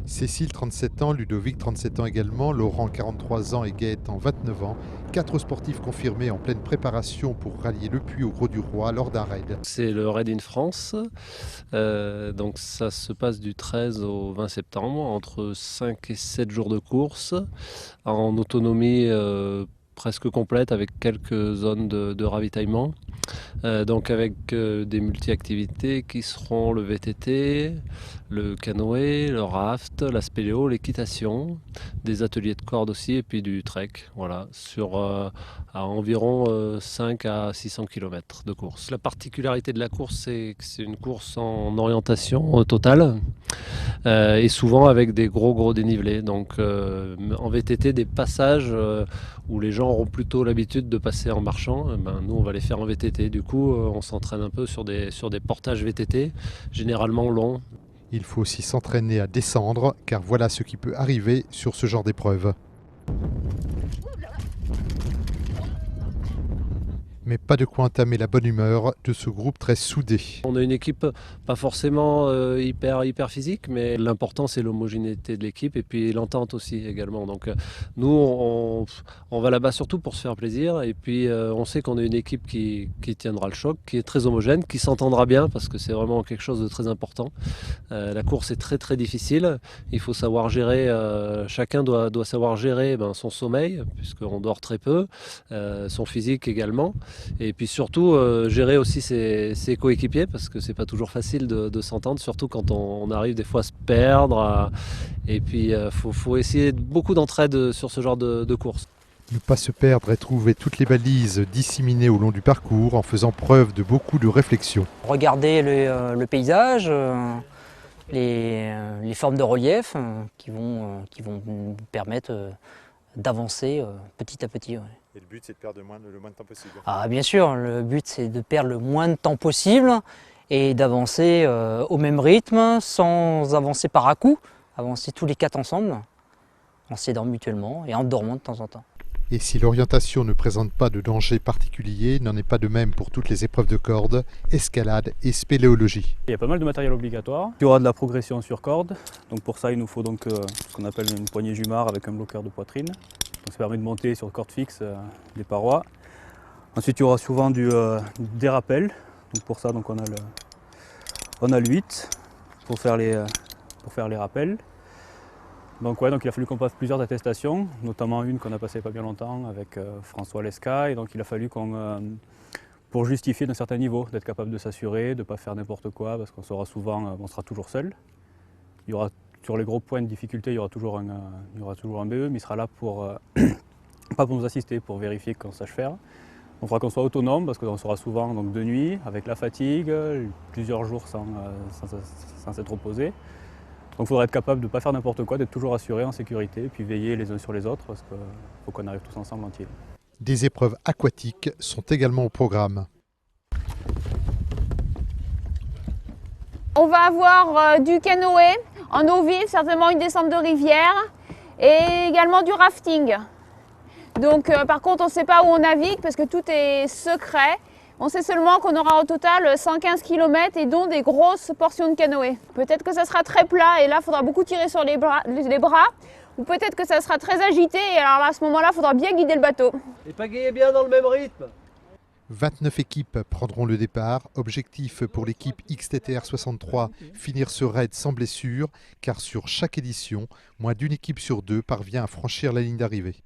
Cécile, 37 ans, Ludovic, 37 ans également, Laurent, 43 ans et Gaëtan, 29 ans. 4 sportifs confirmés en pleine préparation pour rallier le Puy au Grau-du-Roi lors d'un raid. C'est le Raid in France. Donc ça se passe du 13 au 20 septembre, entre 5 et 7 jours de course, en autonomie presque complète avec quelques zones de ravitaillement. Donc avec des multi-activités qui seront le VTT, le canoë, le raft, la spéléo, l'équitation, des ateliers de corde aussi et puis du trek, voilà, sur à environ 5 à 600 km de course. La particularité de la course, c'est que c'est une course en orientation totale et souvent avec des gros dénivelés. Donc en VTT, des passages où les gens auront plutôt l'habitude de passer en marchant, nous on va les faire en VTT. Du coup, on s'entraîne un peu sur des portages VTT, généralement longs. Il faut aussi s'entraîner à descendre, car voilà ce qui peut arriver sur ce genre d'épreuve. Mais pas de quoi entamer la bonne humeur de ce groupe très soudé. On a une équipe pas forcément hyper physique, mais l'important c'est l'homogénéité de l'équipe et puis l'entente aussi également. Donc nous on va là-bas surtout pour se faire plaisir et puis on sait qu'on est une équipe qui tiendra le choc, qui est très homogène, qui s'entendra bien parce que c'est vraiment quelque chose de très important. La course est très difficile, il faut savoir gérer, chacun doit savoir gérer son sommeil puisqu'on dort très peu, son physique également. Et puis surtout gérer aussi ses coéquipiers parce que c'est pas toujours facile de s'entendre, surtout quand on arrive des fois à se perdre. Et puis faut essayer beaucoup d'entraide sur ce genre de course. Ne pas se perdre et trouver toutes les balises disséminées au long du parcours en faisant preuve de beaucoup de réflexion. Regarder le paysage, les formes de relief qui vont nous permettre d'avancer petit à petit. Ouais. Et le but, c'est de perdre le moins de temps possible. Ah, bien sûr, le but c'est de perdre le moins de temps possible et d'avancer au même rythme sans avancer par à-coups, avancer tous les quatre ensemble, en s'aidant mutuellement et en dormant de temps en temps. Et si l'orientation ne présente pas de danger particulier, n'en est pas de même pour toutes les épreuves de corde, escalade et spéléologie. Il y a pas mal de matériel obligatoire. Il y aura de la progression sur corde. Donc pour ça, il nous faut donc ce qu'on appelle une poignée jumard avec un bloqueur de poitrine. Donc ça permet de monter sur corde fixe les parois. Ensuite, il y aura souvent des rappels. Donc pour ça, donc on a le 8 pour faire les rappels. Donc il a fallu qu'on passe plusieurs attestations, notamment une qu'on a passée pas bien longtemps avec François Lesca. Et donc il a fallu pour justifier d'un certain niveau, d'être capable de s'assurer, de ne pas faire n'importe quoi, parce qu'on sera souvent, on sera toujours seul. Il y aura, sur les gros points de difficulté, il y aura toujours un BE, mais il sera là pas pour nous assister, pour vérifier qu'on sache faire. Il faudra qu'on soit autonome, parce qu'on sera souvent donc, de nuit, avec la fatigue, plusieurs jours sans s'être reposé. Donc il faudra être capable de ne pas faire n'importe quoi, d'être toujours assuré en sécurité, et puis veiller les uns sur les autres, parce qu'il faut qu'on arrive tous ensemble entiers. Des épreuves aquatiques sont également au programme. On va avoir du canoë en eau vive, certainement une descente de rivière, et également du rafting. Donc par contre on ne sait pas où on navigue parce que tout est secret. On sait seulement qu'on aura au total 115 km et dont des grosses portions de canoë. Peut-être que ça sera très plat et là il faudra beaucoup tirer sur les bras. Ou peut-être que ça sera très agité et alors là, à ce moment-là il faudra bien guider le bateau. Et pagayer bien dans le même rythme. 29 équipes prendront le départ. Objectif pour l'équipe XTTR 63, finir ce raid sans blessure, car sur chaque édition, moins d'une équipe sur deux parvient à franchir la ligne d'arrivée.